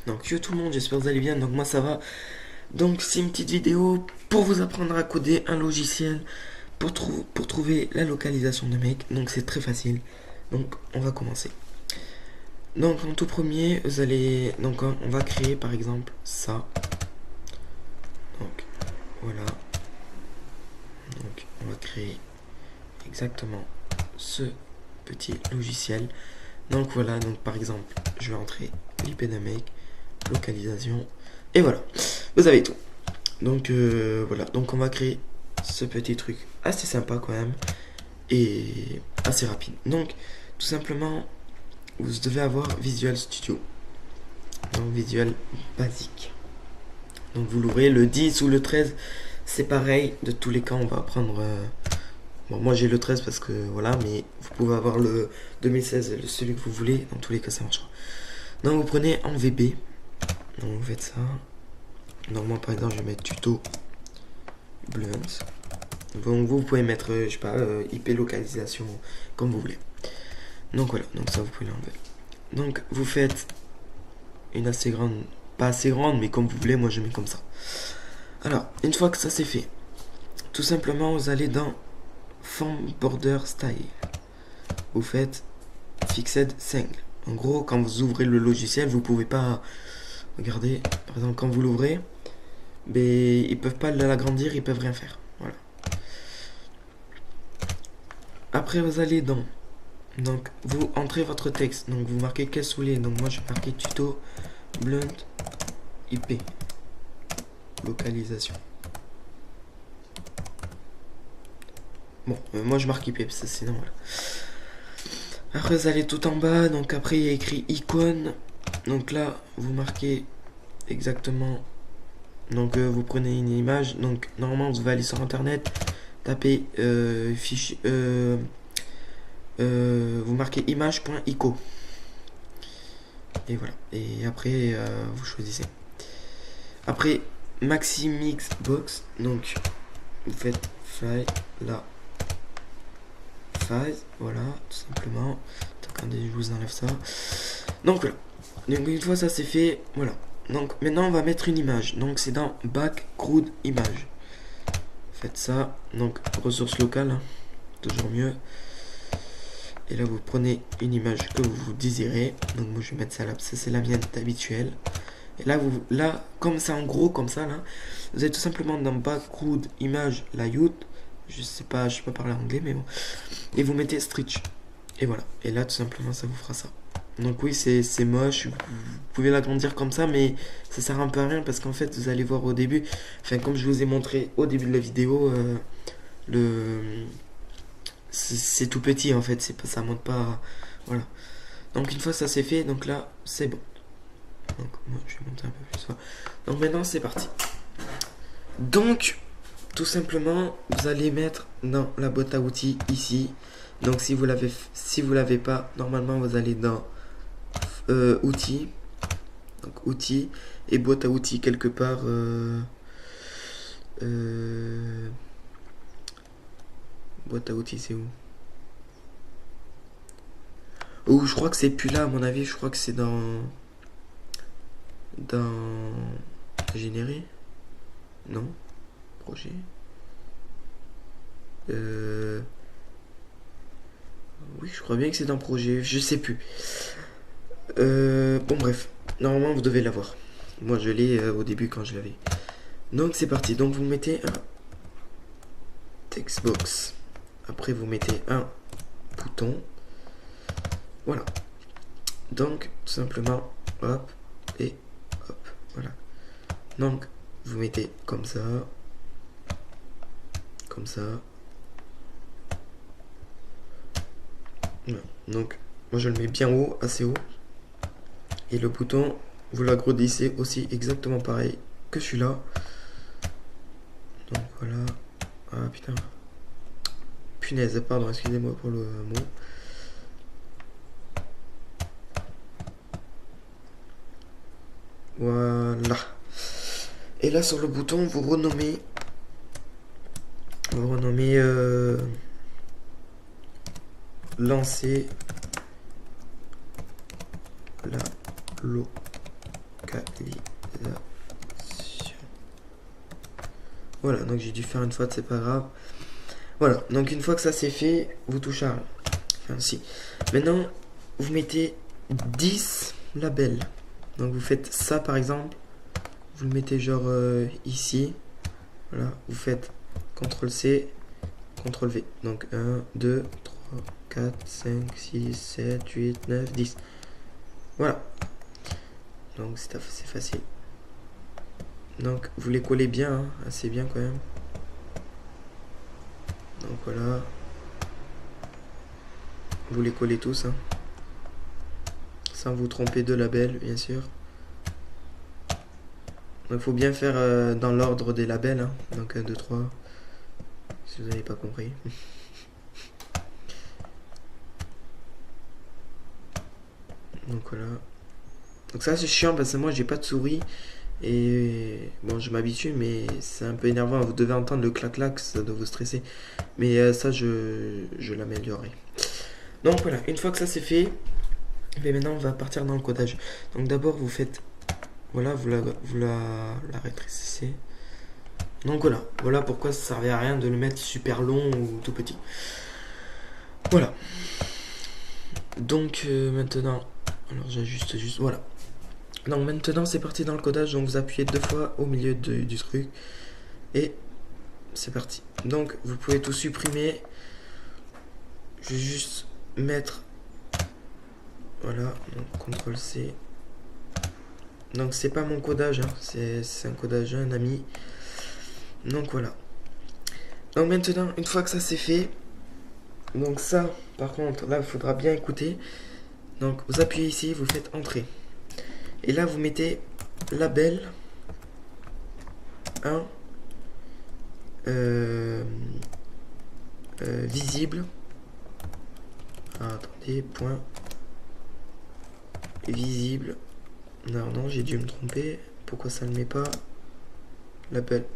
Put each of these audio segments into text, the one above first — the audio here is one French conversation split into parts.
Donc yo tout le monde, j'espère que vous allez bien, donc moi ça va. Donc c'est une petite vidéo pour vous apprendre à coder un logiciel pour trouver la localisation de mec. Donc c'est très facile. Donc on va commencer. Donc en tout premier, vous allez... Donc on va créer par exemple ça. Donc voilà. Donc on va créer exactement ce petit logiciel. Donc voilà, donc par exemple, je vais entrer l'IP d'un mec, localisation, et voilà, vous avez tout. Donc voilà, donc on va créer ce petit truc assez sympa quand même et assez rapide. Donc tout simplement, vous devez avoir Visual Studio, donc Visual basique. Donc vous l'ouvrez le 10 ou le 13, c'est pareil. De tous les cas, on va prendre. Bon, moi j'ai le 13 parce que voilà, mais vous pouvez avoir le 2016, celui que vous voulez. Dans tous les cas, ça marchera. Donc vous prenez en VB. Donc vous faites ça. Donc moi par exemple, je vais mettre tuto Blunt. Donc vous pouvez mettre, je sais pas, IP localisation, comme vous voulez. Donc voilà, donc ça vous pouvez l'enlever. Donc vous faites une assez grande, pas assez grande, mais comme vous voulez, moi je mets comme ça. Alors, une fois que ça c'est fait, tout simplement vous allez dans Font Border Style. Vous faites Fixed Single. En gros, quand vous ouvrez le logiciel, vous pouvez pas, regardez, par exemple quand vous l'ouvrez, mais ils peuvent pas l'agrandir, ils peuvent rien faire. Voilà. Après vous allez dans, donc vous entrez votre texte, donc vous marquez quel soulier, donc moi je vais marquer tuto blunt IP localisation. Bon, moi je marque IP parce que sinon voilà. Après vous allez tout en bas, donc après il y a écrit icône, donc là vous marquez exactement, donc vous prenez une image, donc normalement vous allez aller sur internet, tapez fichier, vous marquez image.ico. Et voilà. Et après, vous choisissez. Après, Maximix Box. Donc, vous faites file, là, file. Voilà, tout simplement. Attendez, je vous enlève ça. Donc, voilà. Donc, une fois ça c'est fait, voilà. Donc, maintenant, on va mettre une image. Donc, c'est dans Background Image. Faites ça. Donc, ressources locales. Hein, toujours mieux. Et là, vous prenez une image que vous désirez. Donc, moi, je vais mettre ça là. Ça, c'est la mienne habituelle. Et là, comme c'est en gros, comme ça, là, vous allez tout simplement dans Background Image Layout. Je sais pas parler anglais, mais bon. Et vous mettez Stretch. Et voilà. Et là, tout simplement, ça vous fera ça. Donc oui, c'est moche. Vous pouvez l'agrandir comme ça, mais ça sert un peu à rien parce qu'en fait, vous allez voir au début. Enfin, comme je vous ai montré au début de la vidéo, le c'est tout petit en fait. C'est pas, ça monte pas. Voilà. Donc une fois ça c'est fait, donc là, c'est bon. Donc moi je vais monter un peu plus fort. Donc maintenant c'est parti. Donc tout simplement vous allez mettre dans la boîte à outils ici. Donc si vous l'avez pas, normalement vous allez dans outils. Donc outils et boîte à outils quelque part. Boîte à outils c'est où? Oh, je crois que c'est plus là à mon avis. Je crois que c'est dans générer. Non. Projet. Oui, je crois bien que c'est dans projet. Je sais plus. Bon, bref. Normalement, vous devez l'avoir. Moi, je l'ai au début quand je l'avais. Donc, c'est parti. Donc, vous mettez un textbox. Après, vous mettez un bouton. Voilà. Donc, tout simplement, hop, et hop. Voilà. Donc, vous mettez comme ça. Comme ça. Voilà. Donc, moi, je le mets bien haut, assez haut. Et le bouton, vous l'agrandissez aussi exactement pareil que celui-là. Donc voilà. Ah putain. Punaise, pardon, excusez-moi pour le mot. Voilà. Et là sur le bouton, vous renommez. Lancer la localisation. Voilà, donc j'ai dû faire une faute, c'est pas grave. Voilà, donc une fois que ça c'est fait, vous touchez à rien. Enfin, si. Maintenant, vous mettez 10 labels. Donc vous faites ça par exemple. Vous le mettez genre ici. Voilà, vous faites CTRL-C, CTRL-V. Donc 1, 2, 3, 4, 5, 6, 7, 8, 9, 10. Voilà. Donc c'est facile. Donc vous les collez bien, hein, assez bien quand même. Donc voilà. Vous les collez tous, hein, sans vous tromper de label, bien sûr. Donc il faut bien faire dans l'ordre des labels, hein. Donc 1, 2, 3. Si vous n'avez pas compris. Donc voilà. Donc ça c'est chiant parce que moi j'ai pas de souris. Et bon, je m'habitue, mais c'est un peu énervant. Vous devez entendre le clac-clac, ça doit vous stresser. Mais ça, je l'améliorerai. Donc voilà, une fois que ça c'est fait, et maintenant on va partir dans le codage. Donc d'abord vous faites, voilà, vous la rétrécissez. Donc voilà pourquoi ça servait à rien de le mettre super long ou tout petit. Voilà. Donc maintenant, alors j'ajuste juste, voilà. Donc maintenant c'est parti dans le codage, donc vous appuyez 2 fois au milieu du truc et c'est parti. Donc vous pouvez tout supprimer. Je vais juste mettre, voilà, donc CTRL C. Donc c'est pas mon codage, hein, c'est un codage d'un ami. Donc voilà. Donc maintenant, une fois que ça c'est fait, donc ça par contre là il faudra bien écouter. Donc vous appuyez ici, vous faites entrée. Et là vous mettez label 1 visible. Ah, attendez, point visible. Non, j'ai dû me tromper. Pourquoi ça ne met pas label?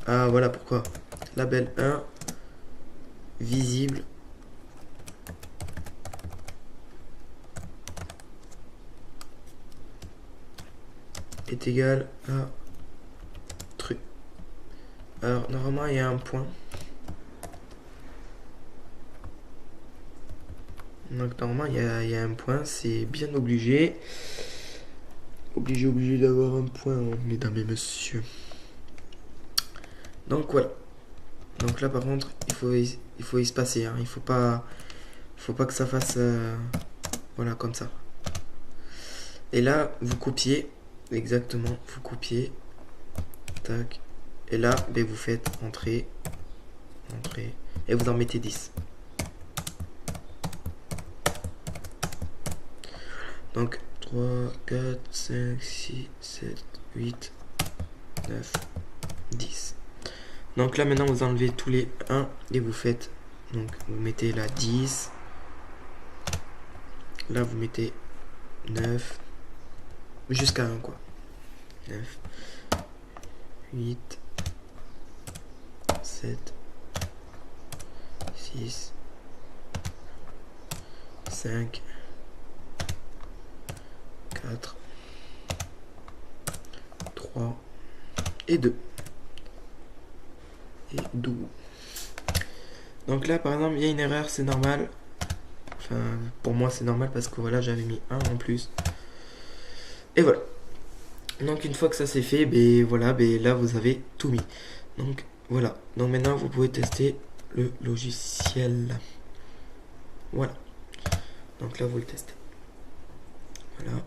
Ah, voilà pourquoi. Label 1 visible est égal à truc. Alors normalement il y a un point. Donc normalement il y a un point, c'est bien obligé. Obligé d'avoir un point, mesdames et messieurs. Donc voilà. Donc là par contre il faut espacer, hein. Il faut pas que ça fasse voilà comme ça. Et là vous copiez exactement, vous copiez, tac, et là ben, vous faites entrée et vous en mettez 10. Donc 3, 4, 5, 6, 7, 8, 9, 10. Donc là maintenant vous enlevez tous les 1 et vous faites, donc vous mettez là 10. Là vous mettez 9 jusqu'à 1 quoi. 9, 8, 7, 6, 5, 4, 3 et 2. Et 12. Donc là par exemple il y a une erreur, c'est normal. Enfin pour moi c'est normal parce que voilà j'avais mis 1 en plus. Et voilà. Donc une fois que ça c'est fait, ben voilà, ben là vous avez tout mis. Donc voilà. Donc maintenant vous pouvez tester le logiciel. Voilà. Donc là vous le testez. Voilà.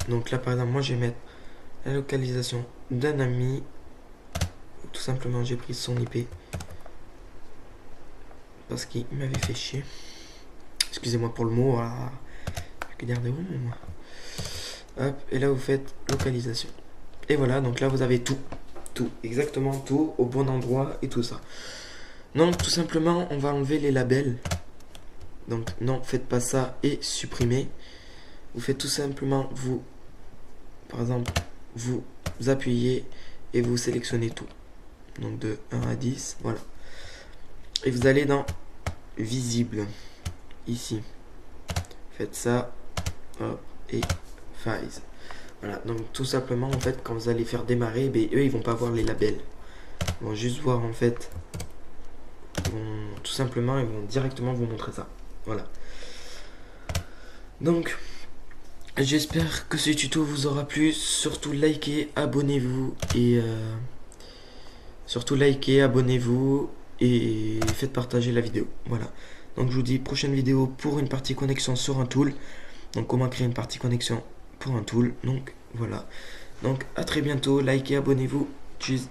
Donc là par exemple moi je vais mettre la localisation d'un ami. Tout simplement j'ai pris son IP. Parce qu'il m'avait fait chier. Excusez-moi pour le mot. Je vais dire des mots moi. Hop, et là vous faites localisation. Et voilà, donc là vous avez tout, exactement tout, au bon endroit et tout ça. Donc tout simplement, on va enlever les labels. Donc non, faites pas ça et supprimez. Vous faites tout simplement, par exemple, vous appuyez et vous sélectionnez tout. Donc de 1 à 10, voilà. Et vous allez dans visible, ici. Faites ça, hop, et Files. Voilà, donc tout simplement en fait quand vous allez faire démarrer, ben, eux ils vont pas voir les labels. Ils vont juste voir en fait, tout simplement ils vont directement vous montrer ça. Voilà. Donc j'espère que ce tuto vous aura plu. Surtout likez, abonnez-vous et faites partager la vidéo. Voilà. Donc je vous dis prochaine vidéo pour une partie connexion sur un tool. Donc comment créer une partie connexion pour un tool. Donc voilà. Donc à très bientôt, likez, abonnez-vous. Tchuss.